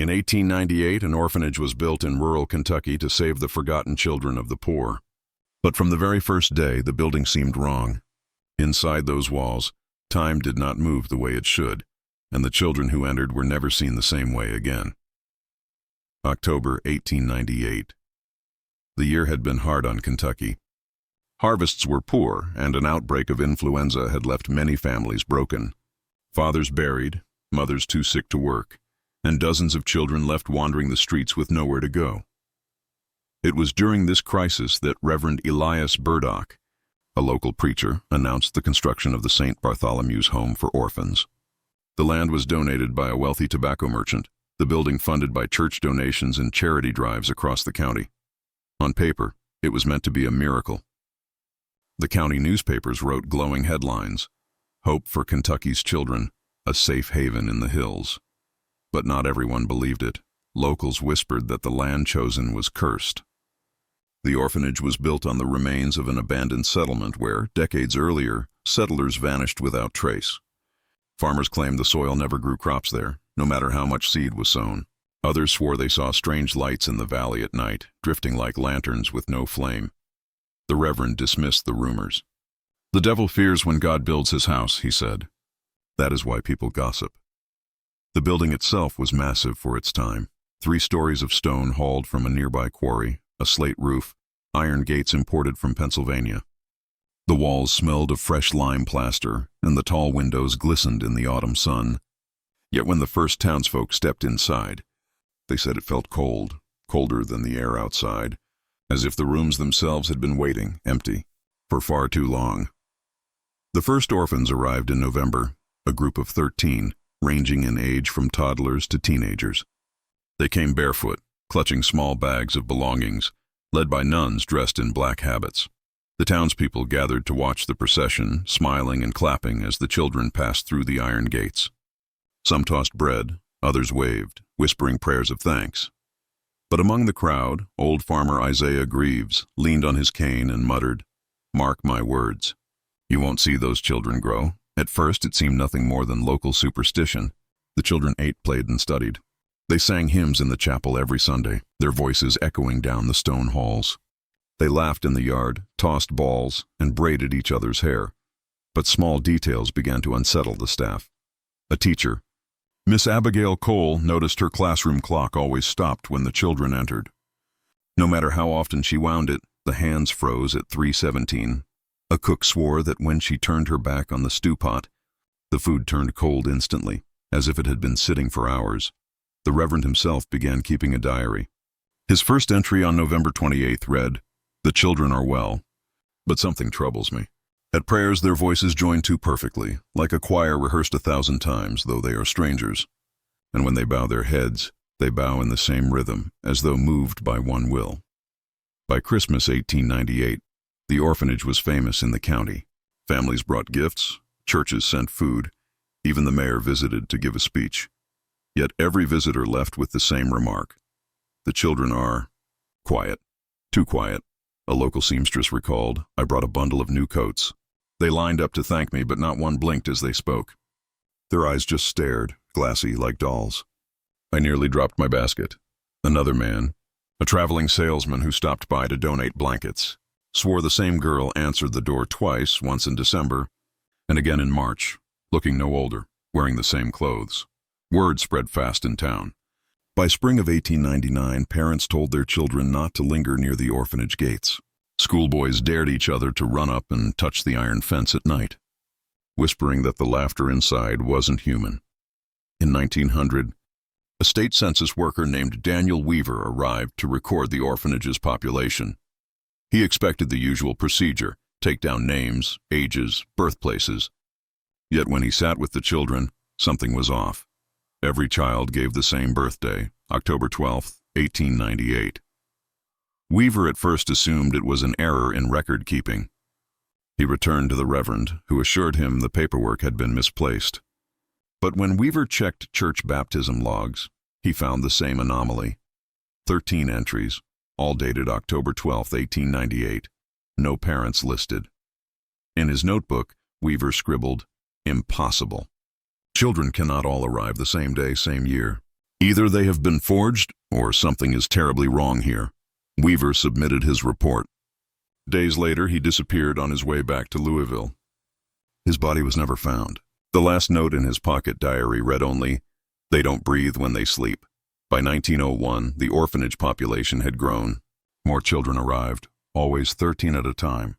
In 1898, an orphanage was built in rural Kentucky to save the forgotten children of the poor. But from the very first day, the building seemed wrong. Inside those walls, time did not move the way it should, and the children who entered were never seen the same way again. October 1898. The year had been hard on Kentucky. Harvests were poor, and an outbreak of influenza had left many families broken. Fathers buried, mothers too sick to work, and dozens of children left wandering the streets with nowhere to go. It was during this crisis that Reverend Elias Burdock, a local preacher, announced the construction of the St. Bartholomew's Home for Orphans. The land was donated by a wealthy tobacco merchant, the building funded by church donations and charity drives across the county. On paper, it was meant to be a miracle. The county newspapers wrote glowing headlines: "Hope for Kentucky's children, a safe haven in the hills." But not everyone believed it. Locals whispered that the land chosen was cursed. The orphanage was built on the remains of an abandoned settlement where, decades earlier, settlers vanished without trace. Farmers claimed the soil never grew crops there, no matter how much seed was sown. Others swore they saw strange lights in the valley at night, drifting like lanterns with no flame. The Reverend dismissed the rumors. "The devil fears when God builds his house," he said. That is why people gossip. The building itself was massive for its time. 3 stories of stone hauled from a nearby quarry, a slate roof, iron gates imported from Pennsylvania. The walls smelled of fresh lime plaster, and the tall windows glistened in the autumn sun. Yet when the first townsfolk stepped inside, they said it felt cold, colder than the air outside, as if the rooms themselves had been waiting, empty, for far too long. The first orphans arrived in November, a group of 13, ranging in age from toddlers to teenagers. They came barefoot, clutching small bags of belongings, led by nuns dressed in black habits. The townspeople gathered to watch the procession, smiling and clapping as the children passed through the iron gates. Some tossed bread, others waved, whispering prayers of thanks. But among the crowd, old farmer Isaiah Greaves leaned on his cane and muttered, "Mark my words. You won't see those children grow." At first it seemed nothing more than local superstition. The children ate, played, and studied. They sang hymns in the chapel every Sunday, their voices echoing down the stone halls. They laughed in the yard, tossed balls, and braided each other's hair. But small details began to unsettle the staff. A teacher, Miss Abigail Cole, noticed her classroom clock always stopped when the children entered. No matter how often she wound it, the hands froze at 3:17. A cook swore that when she turned her back on the stew pot, the food turned cold instantly, as if it had been sitting for hours. The Reverend himself began keeping a diary. His first entry on November 28th read, "The children are well, but something troubles me. At prayers their voices join too perfectly, like a choir rehearsed 1,000 times, though they are strangers. And when they bow their heads, they bow in the same rhythm, as though moved by one will." By Christmas 1898, the orphanage was famous in the county. Families brought gifts, churches sent food, even the mayor visited to give a speech. Yet every visitor left with the same remark: "The children are quiet, too quiet." A local seamstress recalled, "I brought a bundle of new coats. They lined up to thank me, but not one blinked as they spoke. Their eyes just stared, glassy like dolls. I nearly dropped my basket." Another man, a traveling salesman who stopped by to donate blankets, swore the same girl answered the door twice, once in December and again in March, looking no older, wearing the same clothes. Word spread fast in town. By spring of 1899, parents told their children not to linger near the orphanage gates. Schoolboys dared each other to run up and touch the iron fence at night, whispering that the laughter inside wasn't human. In 1900, a state census worker named Daniel Weaver arrived to record the orphanage's population. He expected the usual procedure: take down names, ages, birthplaces. Yet when he sat with the children, something was off. Every child gave the same birthday, October 12, 1898. Weaver at first assumed it was an error in record-keeping. He returned to the Reverend, who assured him the paperwork had been misplaced. But when Weaver checked church baptism logs, he found the same anomaly. 13 entries, all dated October 12, 1898. No parents listed. In his notebook, Weaver scribbled, "Impossible. Children cannot all arrive the same day, same year." Either they have been forged, or something is terribly wrong here. Weaver submitted his report. Days later, he disappeared on his way back to Louisville. His body was never found. The last note in his pocket diary read only, "They don't breathe when they sleep." By 1901, the orphanage population had grown. More children arrived, always 13 at a time,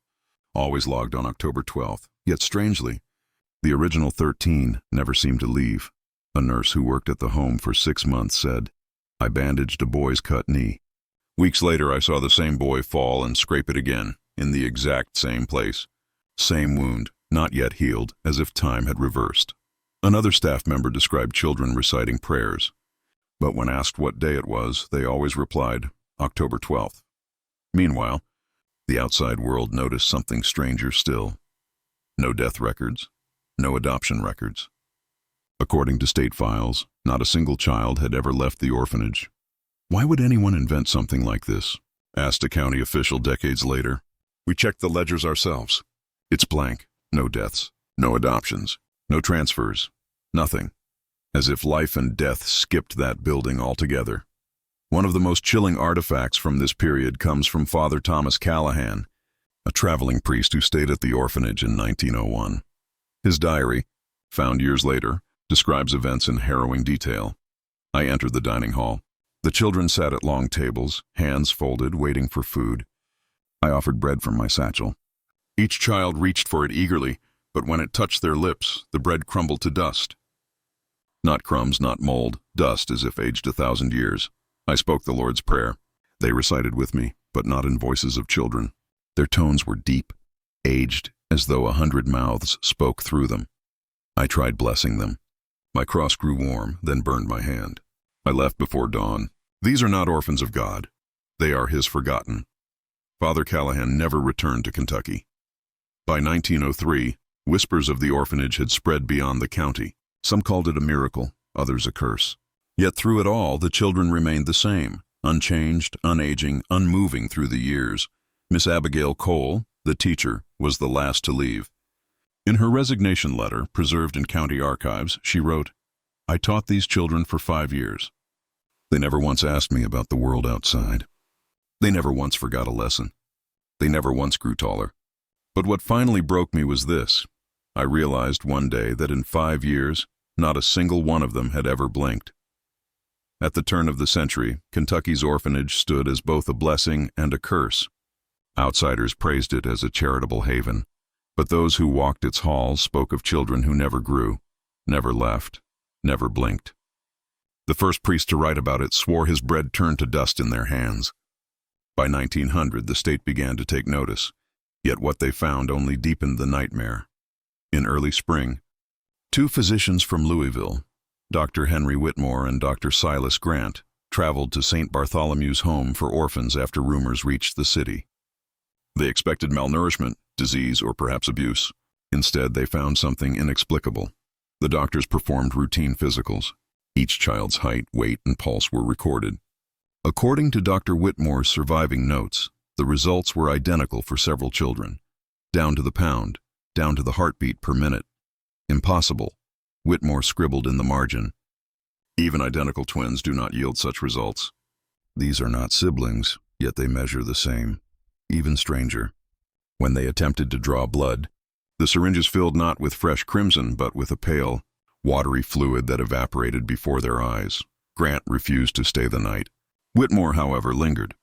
always logged on October 12th. Yet strangely, the original 13 never seemed to leave. A nurse who worked at the home for 6 months said, "I bandaged a boy's cut knee. Weeks later, I saw the same boy fall and scrape it again, in the exact same place. Same wound, not yet healed, as if time had reversed." Another staff member described children reciting prayers. But when asked what day it was, they always replied, October 12th. Meanwhile, the outside world noticed something stranger still. No death records, no adoption records. According to state files, not a single child had ever left the orphanage. "Why would anyone invent something like this?" asked a county official decades later. "We checked the ledgers ourselves. It's blank. No deaths, no adoptions, no transfers, nothing. As if life and death skipped that building altogether." One of the most chilling artifacts from this period comes from Father Thomas Callahan, a traveling priest who stayed at the orphanage in 1901. His diary, found years later, describes events in harrowing detail. "I entered the dining hall. The children sat at long tables, hands folded, waiting for food. I offered bread from my satchel. Each child reached for it eagerly, but when it touched their lips, the bread crumbled to dust. Not crumbs, not mold, dust as if aged 1,000 years. I spoke the Lord's Prayer. They recited with me, but not in voices of children. Their tones were deep, aged, as though 100 mouths spoke through them. I tried blessing them. My cross grew warm, then burned my hand. I left before dawn. These are not orphans of God. They are His forgotten." Father Callahan never returned to Kentucky. By 1903, whispers of the orphanage had spread beyond the county. Some called it a miracle, others a curse. Yet through it all, the children remained the same, unchanged, unaging, unmoving through the years. Miss Abigail Cole, the teacher, was the last to leave. In her resignation letter, preserved in county archives, she wrote, "I taught these children for 5 years. They never once asked me about the world outside. They never once forgot a lesson. They never once grew taller. But what finally broke me was this. I realized one day that in 5 years, not a single one of them had ever blinked." At the turn of the century, Kentucky's orphanage stood as both a blessing and a curse. Outsiders praised it as a charitable haven, but those who walked its halls spoke of children who never grew, never left, never blinked. The first priest to write about it swore his bread turned to dust in their hands. By 1900, the state began to take notice, yet what they found only deepened the nightmare. In early spring, 2 physicians from Louisville, Dr. Henry Whitmore and Dr. Silas Grant, traveled to St. Bartholomew's home for orphans after rumors reached the city. They expected malnourishment, disease, or perhaps abuse. Instead, they found something inexplicable. The doctors performed routine physicals. Each child's height, weight, and pulse were recorded. According to Dr. Whitmore's surviving notes, the results were identical for several children, down to the pound, down to the heartbeat per minute. "Impossible," Whitmore scribbled in the margin. "Even identical twins do not yield such results. These are not siblings, yet they measure the same. Even stranger. When they attempted to draw blood, the syringes filled not with fresh crimson, but with a pale, watery fluid that evaporated before their eyes. Grant refused to stay the night. Whitmore, however, lingered.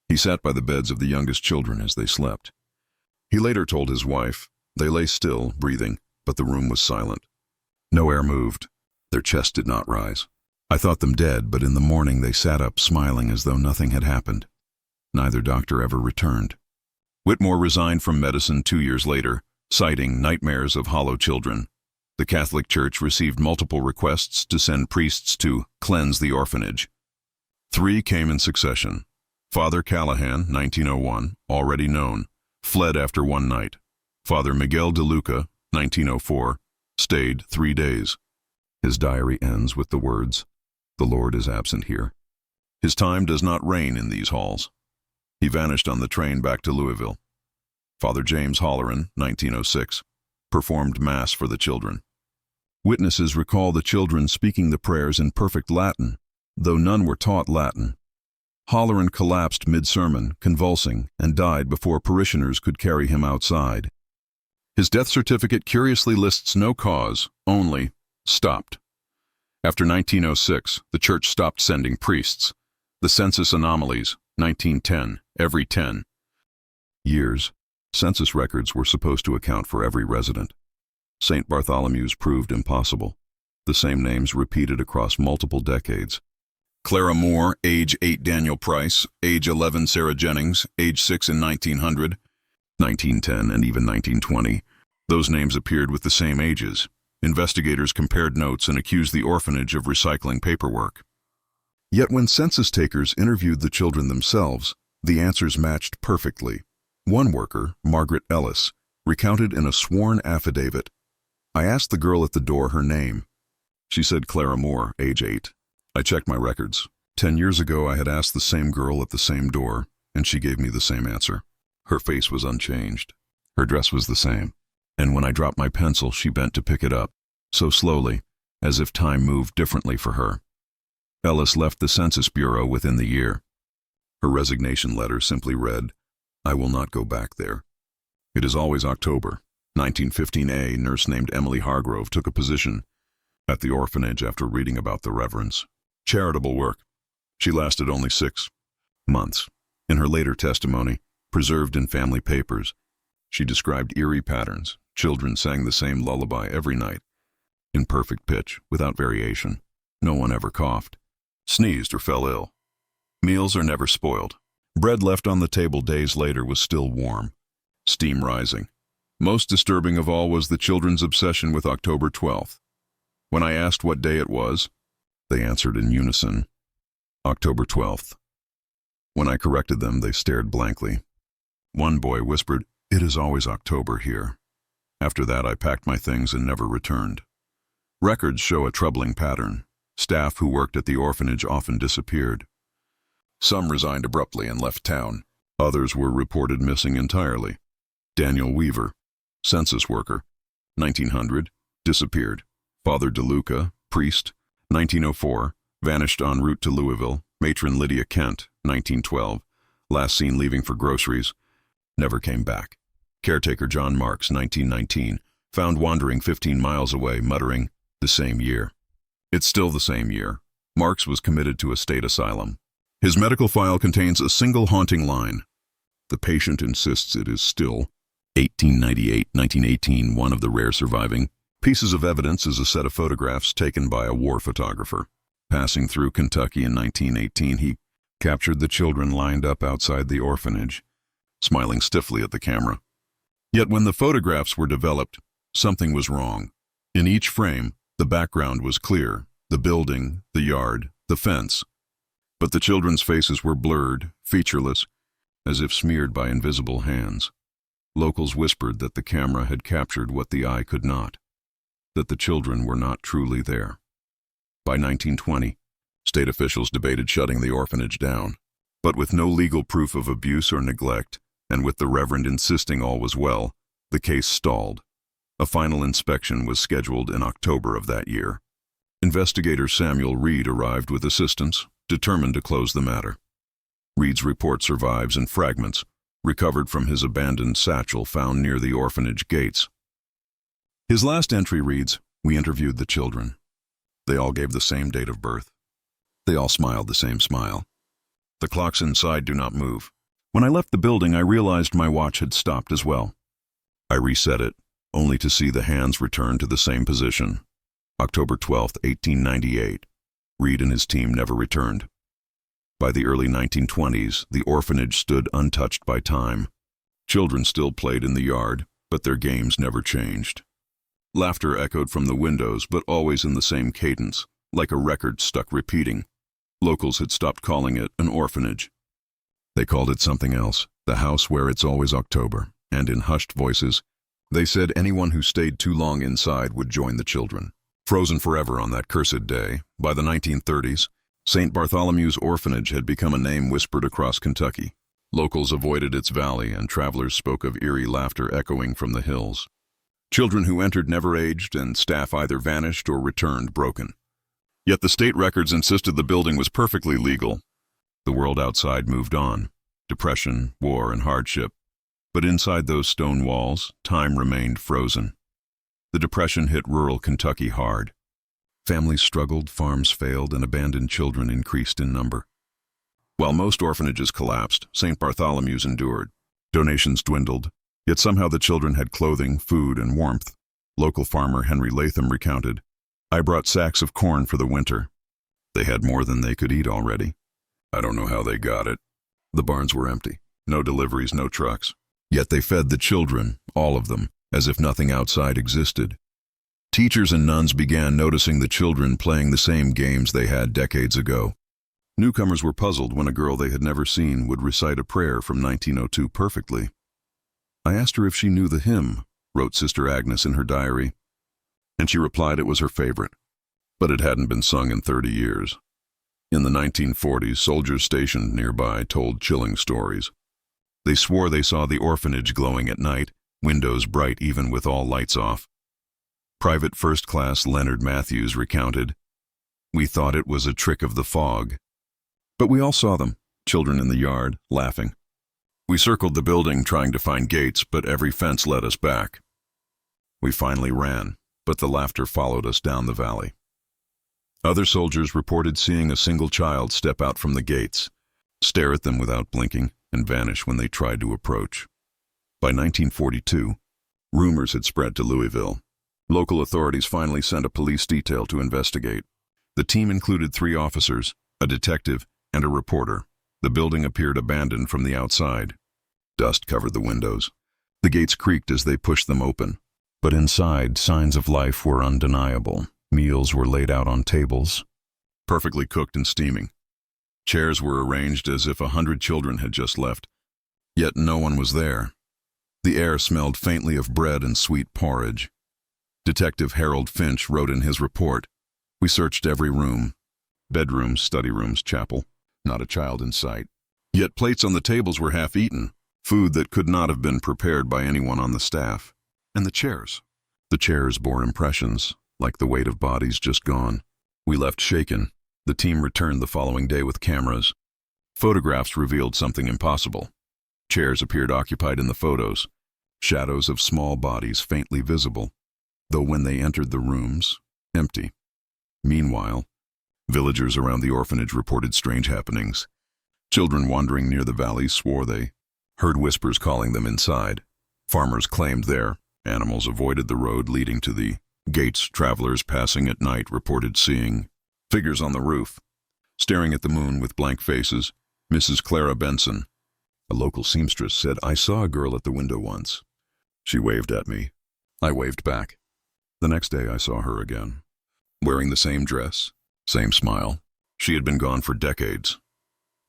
He sat by the beds of the youngest children as they slept. He later told his wife, they lay still, breathing, but the room was silent. No air moved. Their chest did not rise. I thought them dead, but in the morning they sat up smiling as though nothing had happened. Neither doctor ever returned." Whitmore resigned from medicine 2 years later, citing nightmares of hollow children. The Catholic Church received multiple requests to send priests to cleanse the orphanage. 3 came in succession. Father Callahan, 1901, already known, fled after 1 night. Father Miguel de Luca, 1904, stayed 3 days. His diary ends with the words, "The Lord is absent here." His time does not reign in these halls. He vanished on the train back to Louisville. Father James Holleran, 1906, performed Mass for the children. Witnesses recall the children speaking the prayers in perfect Latin, though none were taught Latin. Halloran collapsed mid-sermon, convulsing, and died before parishioners could carry him outside. His death certificate curiously lists no cause, only stopped. After 1906, the church stopped sending priests. The census anomalies, 1910, every 10 years. Census records were supposed to account for every resident. St. Bartholomew's proved impossible. The same names repeated across multiple decades. Clara Moore, age 8 Daniel Price, age 11 Sarah Jennings, age 6 in 1900, 1910, and even 1920. Those names appeared with the same ages. Investigators compared notes and accused the orphanage of recycling paperwork. Yet when census takers interviewed the children themselves, the answers matched perfectly. One worker, Margaret Ellis, recounted in a sworn affidavit, "I asked the girl at the door her name. She said Clara Moore, age 8. I checked my records. 10 years ago I had asked the same girl at the same door, and she gave me the same answer. Her face was unchanged. Her dress was the same. And when I dropped my pencil, she bent to pick it up, so slowly, as if time moved differently for her." Ellis left the Census Bureau within the year. Her resignation letter simply read, "I will not go back there." It is always October. 1915, a nurse named Emily Hargrove took a position at the orphanage after reading about the Reverend's charitable work. She lasted only 6 months. In her later testimony, preserved in family papers, she described eerie patterns. Children sang the same lullaby every night, in perfect pitch, without variation. No one ever coughed, sneezed, or fell ill. Meals are never spoiled. Bread left on the table days later was still warm, steam rising. Most disturbing of all was the children's obsession with October 12th. When I asked what day it was, they answered in unison, October 12th. When I corrected them, they stared blankly. One boy whispered, "It is always October here." After that, I packed my things and never returned. Records show a troubling pattern. Staff who worked at the orphanage often disappeared. Some resigned abruptly and left town. Others were reported missing entirely. Daniel Weaver, census worker, 1900, disappeared. Father DeLuca, priest, 1904, vanished en route to Louisville. Matron Lydia Kent, 1912, last seen leaving for groceries, never came back. Caretaker John Marks, 1919, found wandering 15 miles away, muttering, "The same year." It's still the same year. Marks was committed to a state asylum. His medical file contains a single haunting line. The patient insists it is still 1898-1918, one of the rare surviving pieces of evidence is a set of photographs taken by a war photographer. Passing through Kentucky in 1918, he captured the children lined up outside the orphanage, smiling stiffly at the camera. Yet when the photographs were developed, something was wrong. In each frame, the background was clear, the building, the yard, the fence. But the children's faces were blurred, featureless, as if smeared by invisible hands. Locals whispered that the camera had captured what the eye could not, that the children were not truly there. By 1920, state officials debated shutting the orphanage down. But with no legal proof of abuse or neglect, and with the Reverend insisting all was well, the case stalled. A final inspection was scheduled in October of that year. Investigator Samuel Reed arrived with assistance, determined to close the matter. Reed's report survives in fragments, recovered from his abandoned satchel found near the orphanage gates. His last entry reads, "We interviewed the children. They all gave the same date of birth. They all smiled the same smile. The clocks inside do not move. When I left the building, I realized my watch had stopped as well. I reset it, only to see the hands return to the same position. October 12, 1898. Reed and his team never returned. By the early 1920s, the orphanage stood untouched by time. Children still played in the yard, but their games never changed. Laughter echoed from the windows, but always in the same cadence, like a record stuck repeating. Locals had stopped calling it an orphanage. They called it something else, the house where it's always October, and in hushed voices, they said anyone who stayed too long inside would join the children. Frozen forever on that cursed day, by the 1930s, St. Bartholomew's Orphanage had become a name whispered across Kentucky. Locals avoided its valley, and travelers spoke of eerie laughter echoing from the hills. Children who entered never aged, and staff either vanished or returned broken. Yet the state records insisted the building was perfectly legal. The world outside moved on. Depression, war, and hardship. But inside those stone walls, time remained frozen. The Depression hit rural Kentucky hard. Families struggled, farms failed, and abandoned children increased in number. While most orphanages collapsed, St. Bartholomew's endured. Donations dwindled, yet somehow the children had clothing, food, and warmth. Local farmer Henry Latham recounted, "I brought sacks of corn for the winter. They had more than they could eat already. I don't know how they got it. The barns were empty. No deliveries, no trucks. Yet they fed the children, all of them, as if nothing outside existed." Teachers and nuns began noticing the children playing the same games they had decades ago. Newcomers were puzzled when a girl they had never seen would recite a prayer from 1902 perfectly. "I asked her if she knew the hymn," wrote Sister Agnes in her diary, and she replied it was her favorite, but it hadn't been sung in 30 years. In the 1940s, soldiers stationed nearby told chilling stories. They swore they saw the orphanage glowing at night, windows bright even with all lights off. Private First Class Leonard Matthews recounted, "We thought it was a trick of the fog. But we all saw them, children in the yard, laughing. We circled the building trying to find gates, but every fence led us back. We finally ran, but the laughter followed us down the valley." Other soldiers reported seeing a single child step out from the gates, stare at them without blinking, and vanish when they tried to approach. By 1942, rumors had spread to Louisville. Local authorities finally sent a police detail to investigate. The team included 3 officers, a detective, and a reporter. The building appeared abandoned from the outside. Dust covered the windows. The gates creaked as they pushed them open. But inside, signs of life were undeniable. Meals were laid out on tables, perfectly cooked and steaming. Chairs were arranged as if 100 children had just left. Yet no one was there. The air smelled faintly of bread and sweet porridge. Detective Harold Finch wrote in his report, "We searched every room. Bedrooms, study rooms, chapel. Not a child in sight. Yet plates on the tables were half-eaten, food that could not have been prepared by anyone on the staff. And the chairs. The chairs bore impressions, like the weight of bodies just gone. We left shaken. The team returned the following day with cameras. Photographs revealed something impossible. Chairs appeared occupied in the photos, shadows of small bodies faintly visible, though when they entered the rooms, empty. Meanwhile, villagers around the orphanage reported strange happenings. Children wandering near the valley swore they heard whispers calling them inside. Farmers claimed their animals avoided the road leading to the gates. Travelers passing at night reported seeing figures on the roof, staring at the moon with blank faces. Mrs. Clara Benson, a local seamstress, said, "I saw a girl at the window once. She waved at me. I waved back. The next day I saw her again, wearing the same dress, same smile. She had been gone for decades."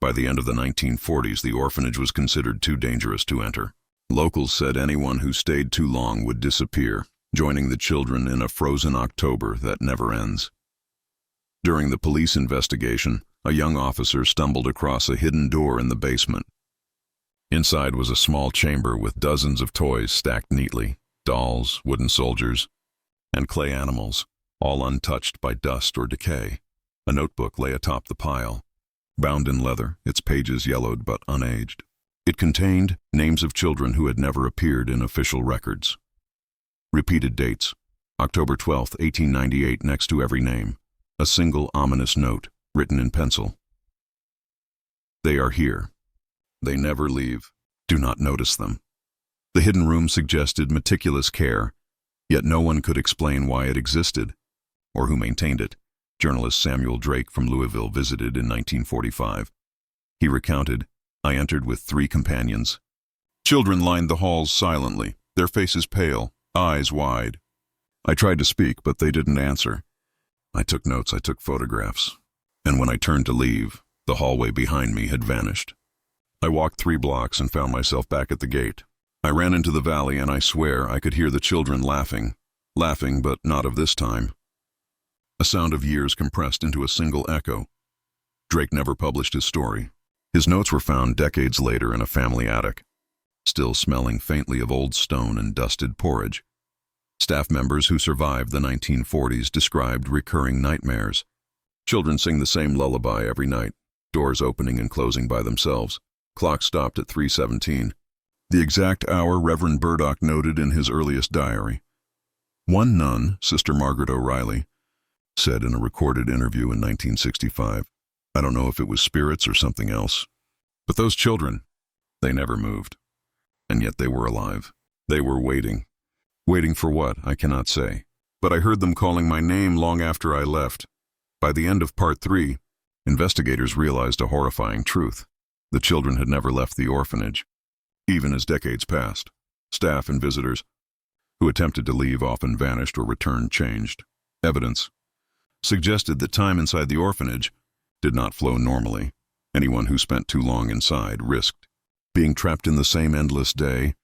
By the end of the 1940s, the orphanage was considered too dangerous to enter. Locals said anyone who stayed too long would disappear, joining the children in a frozen October that never ends. During the police investigation, a young officer stumbled across a hidden door in the basement. Inside was a small chamber with dozens of toys stacked neatly, dolls, wooden soldiers, and clay animals, all untouched by dust or decay. A notebook lay atop the pile, bound in leather, its pages yellowed but unaged. It contained names of children who had never appeared in official records. Repeated dates, October 12, 1898, next to every name. A single ominous note, written in pencil. "They are here. They never leave. Do not notice them." The hidden room suggested meticulous care, yet no one could explain why it existed, or who maintained it. Journalist Samuel Drake from Louisville visited in 1945. He recounted, "I entered with 3 companions. Children lined the halls silently, their faces pale, eyes wide. I tried to speak, but they didn't answer. I took notes, I took photographs, and when I turned to leave, the hallway behind me had vanished. I walked 3 blocks and found myself back at the gate. I ran into the valley, and I swear I could hear the children laughing, but not of this time." A sound of years compressed into a single echo. Drake never published his story. His notes were found decades later in a family attic, still smelling faintly of old stone and dusted porridge. Staff members who survived the 1940s described recurring nightmares, Children sing the same lullaby every night, doors opening and closing by themselves. Clock stopped at 3:17. The exact hour Reverend Burdock noted in his earliest diary. One nun, Sister Margaret O'Reilly, said in a recorded interview in 1965, "I don't know if it was spirits or something else, but those children, they never moved. And yet they were alive. They were waiting. Waiting for what, I cannot say. But I heard them calling my name long after I left." By the end of Part 3, investigators realized a horrifying truth. The children had never left the orphanage. Even as decades passed, staff and visitors who attempted to leave often vanished or returned changed. Evidence suggested that time inside the orphanage did not flow normally. Anyone who spent too long inside risked being trapped in the same endless day.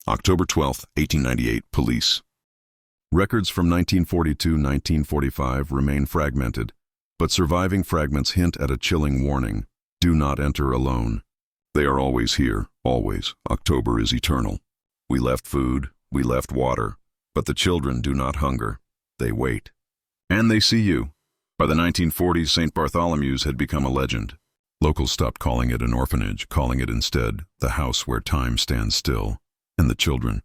October 12, 1898, police. Records from 1942-1945 remain fragmented, but surviving fragments hint at a chilling warning. Do not enter alone. They are always here, always. October is eternal. We left food, we left water, but the children do not hunger. They wait. And they see you. By the 1940s, St. Bartholomew's had become a legend. Locals stopped calling it an orphanage, calling it instead the house where time stands still. And the children,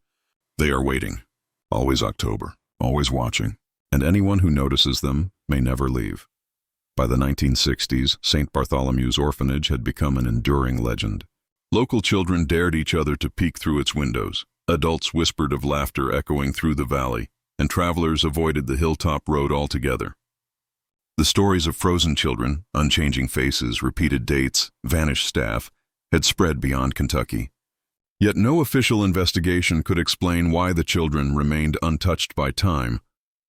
they are waiting. Always October, always watching. And anyone who notices them may never leave. By the 1960s, St. Bartholomew's Orphanage had become an enduring legend. Local children dared each other to peek through its windows. Adults whispered of laughter echoing through the valley, and travelers avoided the hilltop road altogether. The stories of frozen children, unchanging faces, repeated dates, vanished staff, had spread beyond Kentucky. Yet no official investigation could explain why the children remained untouched by time,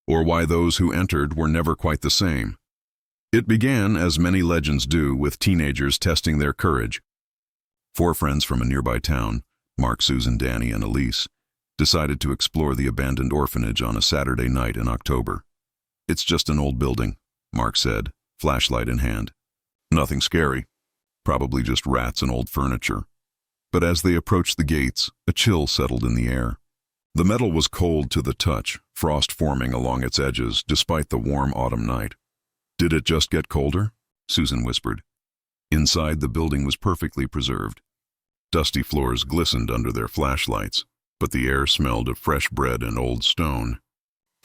or why those who entered were never quite the same. It began, as many legends do, with teenagers testing their courage. 4 friends from a nearby town, Mark, Susan, Danny, and Elise, decided to explore the abandoned orphanage on a Saturday night in October. "It's just an old building," Mark said, flashlight in hand. "Nothing scary. Probably just rats and old furniture." But as they approached the gates, a chill settled in the air. The metal was cold to the touch, frost forming along its edges despite the warm autumn night. "Did it just get colder?" Susan whispered. Inside, the building was perfectly preserved. Dusty floors glistened under their flashlights, but the air smelled of fresh bread and old stone.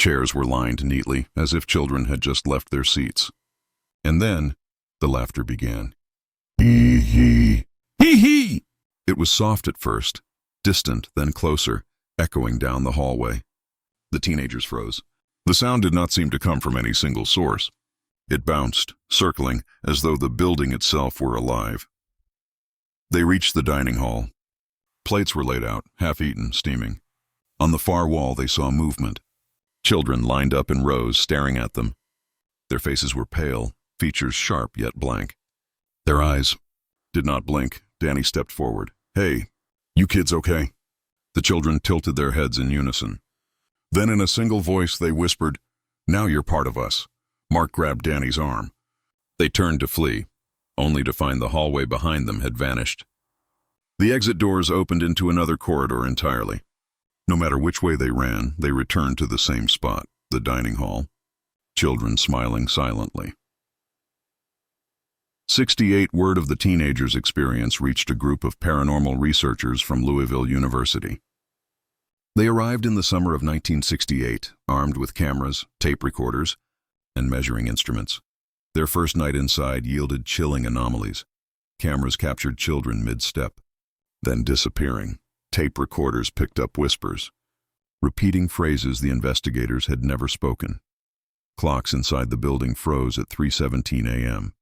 Chairs were lined neatly, as if children had just left their seats. And then, the laughter began. Hee-hee! Hee-hee! It was soft at first, distant, then closer, echoing down the hallway. The teenagers froze. The sound did not seem to come from any single source. It bounced, circling, as though the building itself were alive. They reached the dining hall. Plates were laid out, half-eaten, steaming. On the far wall they saw movement. Children lined up in rows, staring at them. Their faces were pale, features sharp yet blank. Their eyes did not blink. Danny stepped forward. "Hey, you kids okay?" The children tilted their heads in unison. Then in a single voice they whispered, "Now you're part of us." Mark grabbed Danny's arm. They turned to flee, only to find the hallway behind them had vanished. The exit doors opened into another corridor entirely. No matter which way they ran, they returned to the same spot, the dining hall. Children smiling silently. 68 Word of the teenagers' experience reached a group of paranormal researchers from Louisville University. They arrived in the summer of 1968, armed with cameras, tape recorders, and measuring instruments. Their first night inside yielded chilling anomalies. Cameras captured children mid-step, then disappearing. Tape recorders picked up whispers, repeating phrases the investigators had never spoken. Clocks inside the building froze at 3:17 a.m.,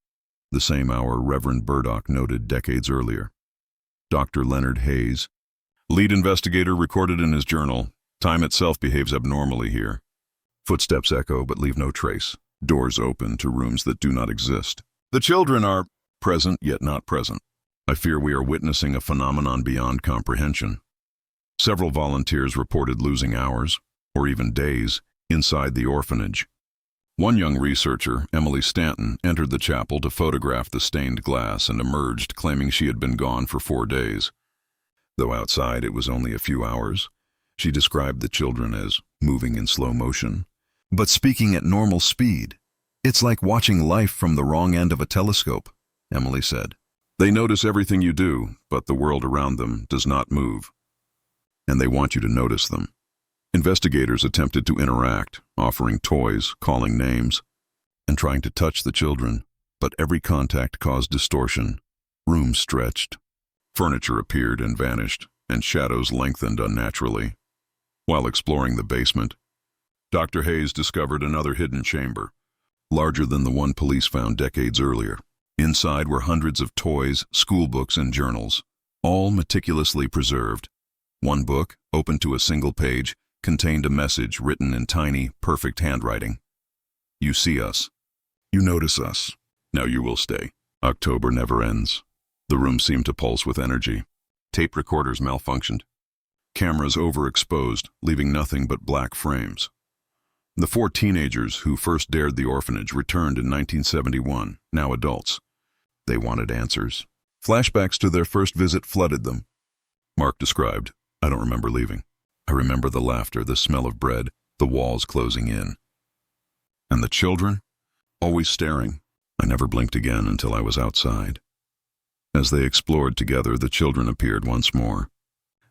the same hour Reverend Burdock noted decades earlier. Dr. Leonard Hayes, lead investigator, recorded in his journal, "Time itself behaves abnormally here. Footsteps echo but leave no trace. Doors open to rooms that do not exist. The children are present yet not present. I fear we are witnessing a phenomenon beyond comprehension." Several volunteers reported losing hours, or even days, inside the orphanage. One young researcher, Emily Stanton, entered the chapel to photograph the stained glass and emerged claiming she had been gone for 4 days. Though outside it was only a few hours, she described the children as moving in slow motion, but speaking at normal speed. It's like watching life from the wrong end of a telescope, Emily said. They notice everything you do, but the world around them does not move. And they want you to notice them. Investigators attempted to interact, offering toys, calling names, and trying to touch the children, but every contact caused distortion. Rooms stretched. Furniture appeared and vanished, and shadows lengthened unnaturally. While exploring the basement, Dr. Hayes discovered another hidden chamber, larger than the one police found decades earlier. Inside were hundreds of toys, school books, and journals, all meticulously preserved. One book, open to a single page, contained a message written in tiny, perfect handwriting. You see us. You notice us. Now you will stay. October never ends. The room seemed to pulse with energy. Tape recorders malfunctioned. Cameras overexposed, leaving nothing but black frames. The 4 teenagers who first dared the orphanage returned in 1971, now adults. They wanted answers. Flashbacks to their first visit flooded them. Mark described, I don't remember leaving. I remember the laughter, the smell of bread, the walls closing in. And the children? Always staring. I never blinked again until I was outside. As they explored together, the children appeared once more.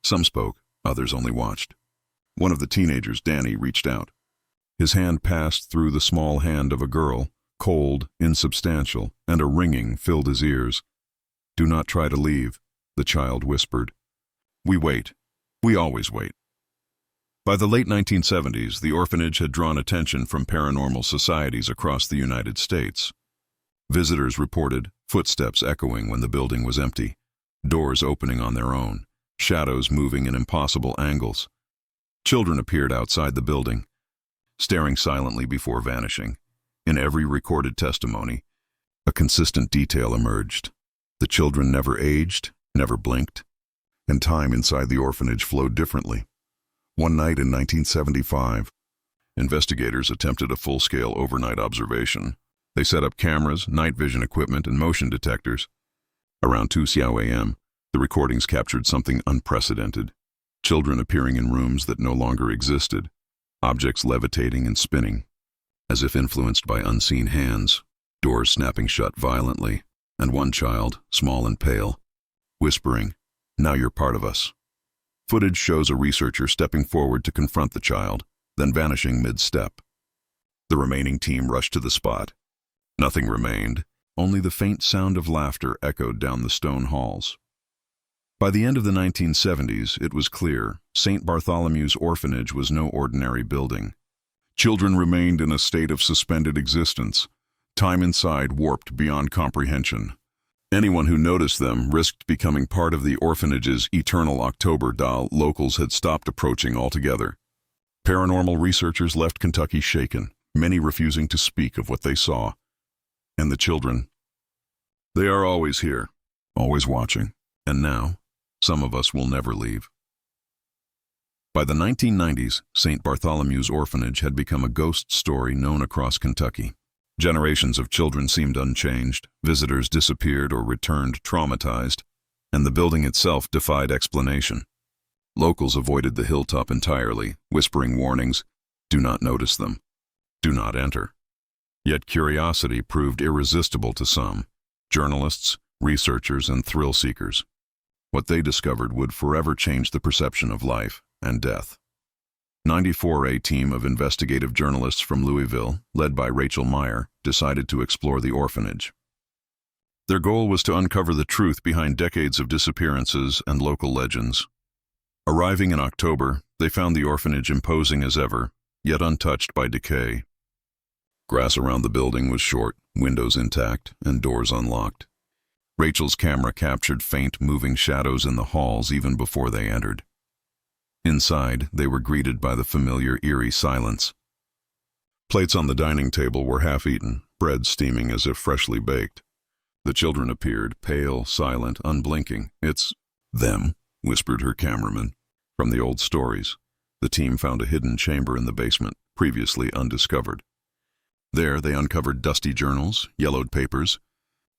Some spoke, others only watched. One of the teenagers, Danny, reached out. His hand passed through the small hand of a girl, cold, insubstantial, and a ringing filled his ears. Do not try to leave, the child whispered. We wait. We always wait. By the late 1970s, the orphanage had drawn attention from paranormal societies across the United States. Visitors reported, footsteps echoing when the building was empty, doors opening on their own, shadows moving in impossible angles. Children appeared outside the building, staring silently before vanishing. In every recorded testimony, a consistent detail emerged. The children never aged, never blinked, and time inside the orphanage flowed differently. One night in 1975, investigators attempted a full-scale overnight observation. They set up cameras, night vision equipment, and motion detectors. Around 2 a.m., the recordings captured something unprecedented. Children appearing in rooms that no longer existed, objects levitating and spinning, as if influenced by unseen hands, doors snapping shut violently, and one child, small and pale, whispering, "Now you're part of us." Footage shows a researcher stepping forward to confront the child, then vanishing mid-step. The remaining team rushed to the spot. Nothing remained, only the faint sound of laughter echoed down the stone halls. By the end of the 1970s, it was clear St. Bartholomew's Orphanage was no ordinary building. Children remained in a state of suspended existence, time inside warped beyond comprehension. Anyone who noticed them risked becoming part of the orphanage's eternal October doll. Locals had stopped approaching altogether. Paranormal researchers left Kentucky shaken, many refusing to speak of what they saw. And the children? They are always here, always watching. And now, some of us will never leave. By the 1990s, St. Bartholomew's Orphanage had become a ghost story known across Kentucky. Generations of children seemed unchanged, visitors disappeared or returned traumatized, and the building itself defied explanation. Locals avoided the hilltop entirely, whispering warnings, "Do not notice them. Do not enter." Yet curiosity proved irresistible to some, journalists, researchers, and thrill seekers. What they discovered would forever change the perception of life and death. 94A team of investigative journalists from Louisville, led by Rachel Meyer, decided to explore the orphanage. Their goal was to uncover the truth behind decades of disappearances and local legends. Arriving in October, they found the orphanage imposing as ever, yet untouched by decay. Grass around the building was short, windows intact, and doors unlocked. Rachel's camera captured faint, moving shadows in the halls even before they entered. Inside, they were greeted by the familiar, eerie silence. Plates on the dining table were half-eaten, bread steaming as if freshly baked. The children appeared, pale, silent, unblinking. "It's them," whispered her cameraman. From the old stories, the team found a hidden chamber in the basement, previously undiscovered. There, they uncovered dusty journals, yellowed papers,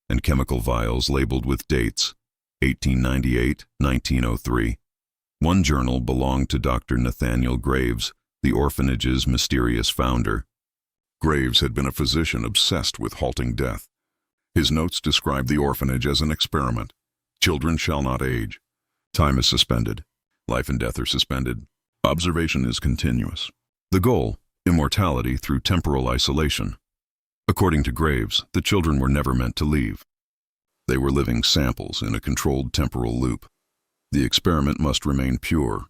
and chemical vials labeled with dates, 1898, 1903. One journal belonged to Dr. Nathaniel Graves, the orphanage's mysterious founder. Graves had been a physician obsessed with halting death. His notes described the orphanage as an experiment. Children shall not age. Time is suspended. Life and death are suspended. Observation is continuous. The goal, immortality through temporal isolation. According to Graves, the children were never meant to leave. They were living samples in a controlled temporal loop. The experiment must remain pure.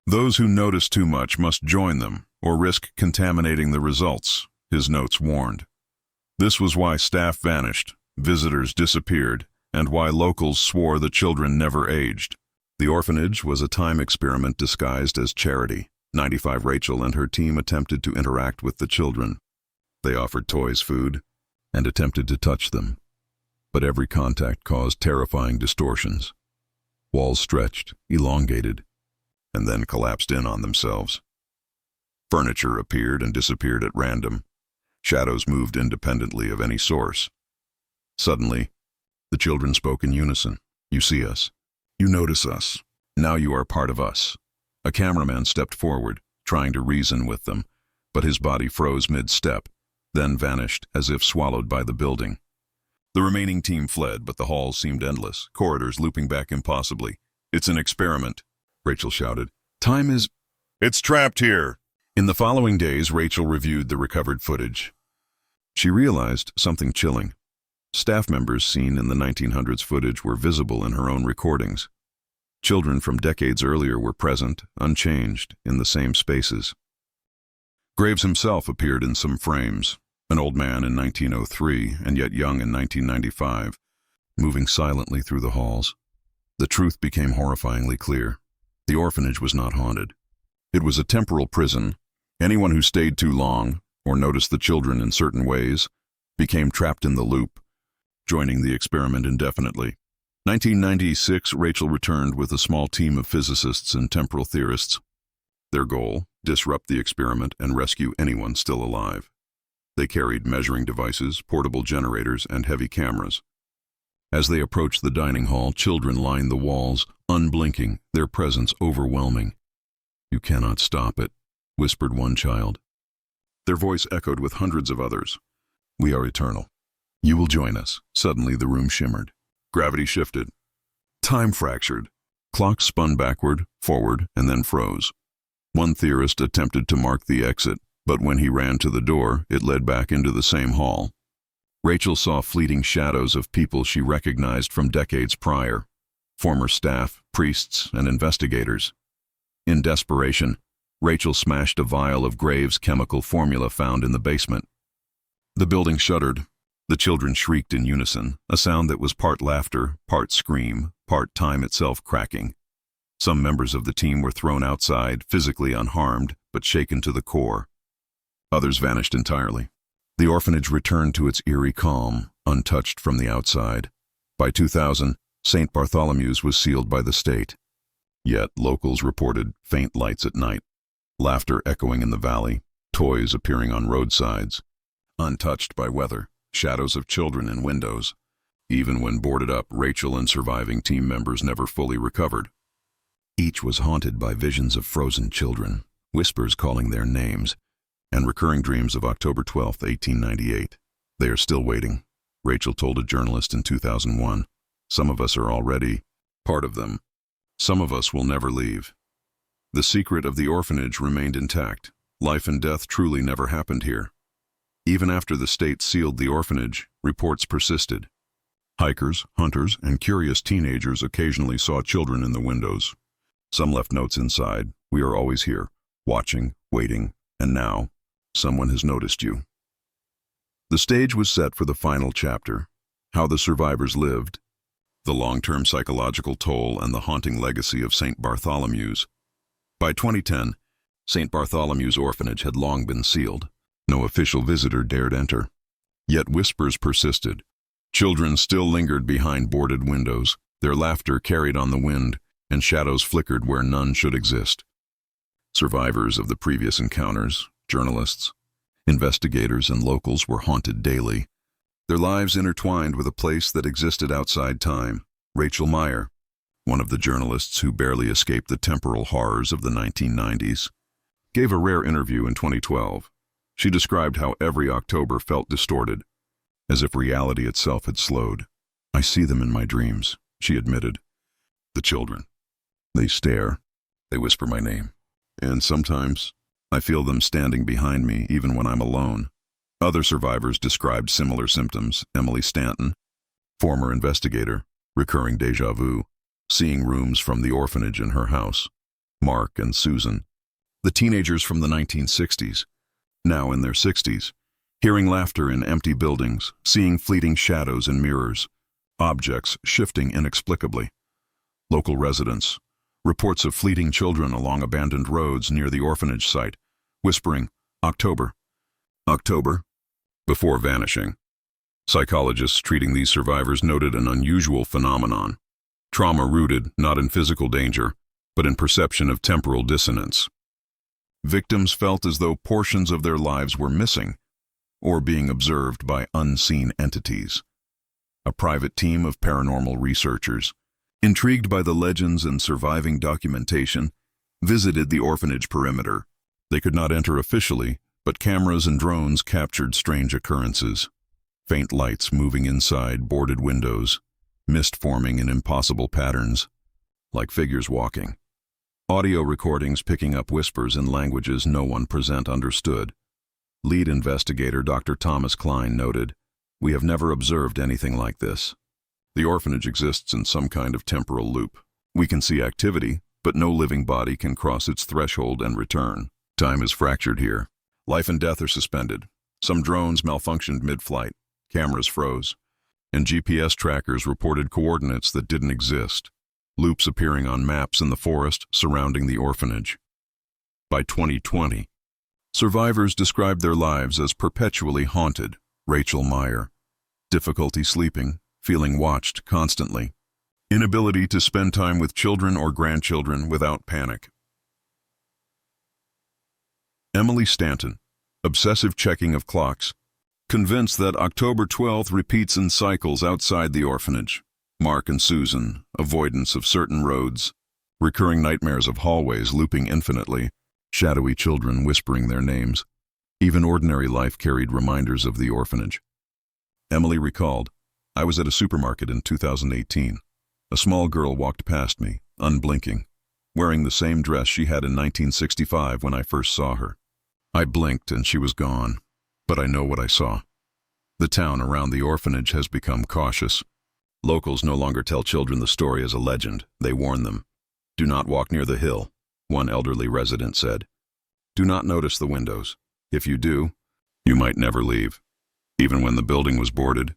Those who notice too much must join them or risk contaminating the results, his notes warned. This was why staff vanished, visitors disappeared, and why locals swore the children never aged. The orphanage was a time experiment disguised as charity. 95 Rachel and her team attempted to interact with the children. They offered toys, food, and attempted to touch them. But every contact caused terrifying distortions. Walls stretched, elongated, and then collapsed in on themselves. Furniture appeared and disappeared at random. Shadows moved independently of any source. Suddenly, the children spoke in unison. You see us. You notice us. Now you are part of us. A cameraman stepped forward, trying to reason with them, but his body froze mid-step, then vanished as if swallowed by the building. The remaining team fled, but the halls seemed endless, corridors looping back impossibly. It's an experiment, Rachel shouted. Time is... It's trapped here. In the following days, Rachel reviewed the recovered footage. She realized something chilling. Staff members seen in the 1900s footage were visible in her own recordings. Children from decades earlier were present, unchanged, in the same spaces. Graves himself appeared in some frames, an old man in 1903 and yet young in 1995, moving silently through the halls. The truth became horrifyingly clear. The orphanage was not haunted. It was a temporal prison. Anyone who stayed too long, or noticed the children in certain ways, became trapped in the loop, joining the experiment indefinitely. 1996, Rachel returned with a small team of physicists and temporal theorists. Their goal, disrupt the experiment and rescue anyone still alive. They carried measuring devices, portable generators, and heavy cameras. As they approached the dining hall, children lined the walls, unblinking, their presence overwhelming. You cannot stop it, whispered one child. Their voice echoed with hundreds of others. We are eternal. You will join us. Suddenly the room shimmered. Gravity shifted. Time fractured. Clocks spun backward, forward, and then froze. One theorist attempted to mark the exit, but when he ran to the door, it led back into the same hall. Rachel saw fleeting shadows of people she recognized from decades prior, former staff, priests, and investigators. In desperation, Rachel smashed a vial of Graves' chemical formula found in the basement. The building shuddered. The children shrieked in unison, a sound that was part laughter, part scream, part time itself cracking. Some members of the team were thrown outside, physically unharmed, but shaken to the core. Others vanished entirely. The orphanage returned to its eerie calm, untouched from the outside. By 2000, St. Bartholomew's was sealed by the state. Yet locals reported faint lights at night, laughter echoing in the valley, toys appearing on roadsides. Untouched by weather, shadows of children in windows. Even when boarded up, Rachel and surviving team members never fully recovered. Each was haunted by visions of frozen children, whispers calling their names, and recurring dreams of October 12, 1898. They are still waiting, Rachel told a journalist in 2001. Some of us are already part of them. Some of us will never leave. The secret of the orphanage remained intact. Life and death truly never happened here. Even after the state sealed the orphanage, reports persisted. Hikers, hunters, and curious teenagers occasionally saw children in the windows. Some left notes inside. We are always here, watching, waiting, and now, someone has noticed you. The stage was set for the final chapter, how the survivors lived, the long-term psychological toll and the haunting legacy of St. Bartholomew's. By 2010, St. Bartholomew's orphanage had long been sealed. No official visitor dared enter. Yet whispers persisted. Children still lingered behind boarded windows, their laughter carried on the wind, and shadows flickered where none should exist. Survivors of the previous encounters, journalists, investigators, and locals were haunted daily. Their lives intertwined with a place that existed outside time. Rachel Meyer, one of the journalists who barely escaped the temporal horrors of the 1990s, gave a rare interview in 2012. She described how every October felt distorted, as if reality itself had slowed. "I see them in my dreams," she admitted. "The children. They stare. They whisper my name. And sometimes I feel them standing behind me even when I'm alone." Other survivors described similar symptoms. Emily Stanton, former investigator, recurring déjà vu, seeing rooms from the orphanage in her house. Mark and Susan, the teenagers from the 1960s, now in their 60s, hearing laughter in empty buildings, seeing fleeting shadows in mirrors, objects shifting inexplicably. Local residents, reports of fleeting children along abandoned roads near the orphanage site, whispering, "October, October," before vanishing. Psychologists treating these survivors noted an unusual phenomenon. Trauma rooted not in physical danger, but in perception of temporal dissonance. Victims felt as though portions of their lives were missing, or being observed by unseen entities. A private team of paranormal researchers, intrigued by the legends and surviving documentation, visited the orphanage perimeter. They could not enter officially, but cameras and drones captured strange occurrences. Faint lights moving inside boarded windows, mist forming in impossible patterns, like figures walking. Audio recordings picking up whispers in languages no one present understood. Lead investigator Dr. Thomas Klein noted, "We have never observed anything like this. The orphanage exists in some kind of temporal loop. We can see activity, but no living body can cross its threshold and return. Time is fractured here. Life and death are suspended. Some drones malfunctioned mid-flight, cameras froze, and GPS trackers reported coordinates that didn't exist. Loops appearing on maps in the forest surrounding the orphanage." By 2020, survivors described their lives as perpetually haunted. Rachel Meyer, difficulty sleeping, feeling watched constantly, inability to spend time with children or grandchildren without panic. Emily Stanton, obsessive checking of clocks, convinced that October 12th repeats in cycles outside the orphanage. Mark and Susan, avoidance of certain roads, recurring nightmares of hallways looping infinitely, shadowy children whispering their names. Even ordinary life carried reminders of the orphanage. Emily recalled, "I was at a supermarket in 2018. A small girl walked past me, unblinking, wearing the same dress she had in 1965 when I first saw her. I blinked and she was gone, but I know what I saw." The town around the orphanage has become cautious. Locals no longer tell children the story as a legend, they warn them. "Do not walk near the hill," one elderly resident said. "Do not notice the windows. If you do, you might never leave." Even when the building was boarded,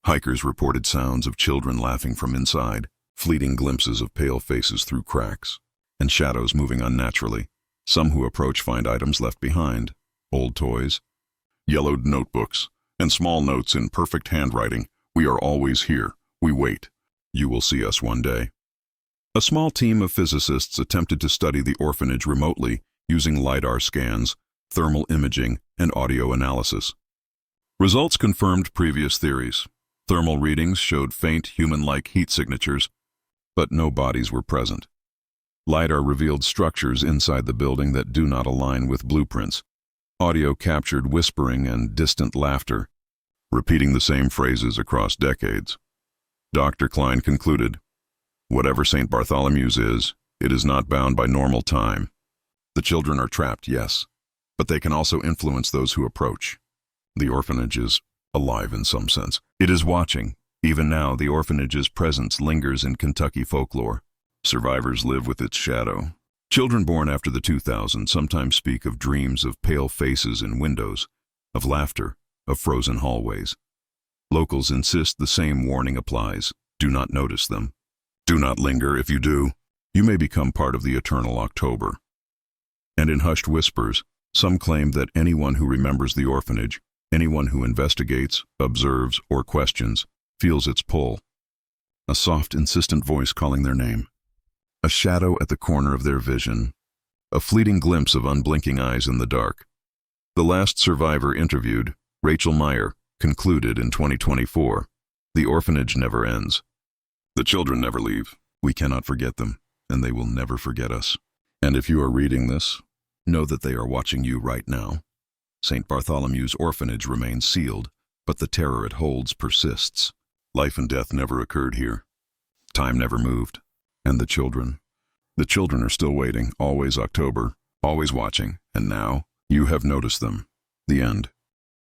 hikers reported sounds of children laughing from inside, fleeting glimpses of pale faces through cracks, and shadows moving unnaturally. Some who approach find items left behind, old toys, yellowed notebooks, and small notes in perfect handwriting. "We are always here. We wait. You will see us one day." A small team of physicists attempted to study the orphanage remotely using LiDAR scans, thermal imaging, and audio analysis. Results confirmed previous theories. Thermal readings showed faint human-like heat signatures, but no bodies were present. LiDAR revealed structures inside the building that do not align with blueprints. Audio captured whispering and distant laughter, repeating the same phrases across decades. Dr. Klein concluded, "Whatever St. Bartholomew's is, it is not bound by normal time. The children are trapped, yes, but they can also influence those who approach. The orphanage is alive in some sense. It is watching. Even now, the orphanage's presence lingers in Kentucky folklore. Survivors live with its shadow. Children born after the 2000s sometimes speak of dreams of pale faces in windows, of laughter, of frozen hallways. Locals insist the same warning applies. Do not notice them. Do not linger. If you do, you may become part of the eternal October." And in hushed whispers, some claim that anyone who remembers the orphanage, anyone who investigates, observes, or questions, feels its pull. A soft, insistent voice calling their name. A shadow at the corner of their vision. A fleeting glimpse of unblinking eyes in the dark. The last survivor interviewed, Rachel Meyer, concluded in 2024, "The orphanage never ends. The children never leave. We cannot forget them, and they will never forget us. And if you are reading this, know that they are watching you right now. St. Bartholomew's Orphanage remains sealed, but the terror it holds persists. Life and death never occurred here. Time never moved. And the children? The children are still waiting, always October, always watching, and now you have noticed them. The end.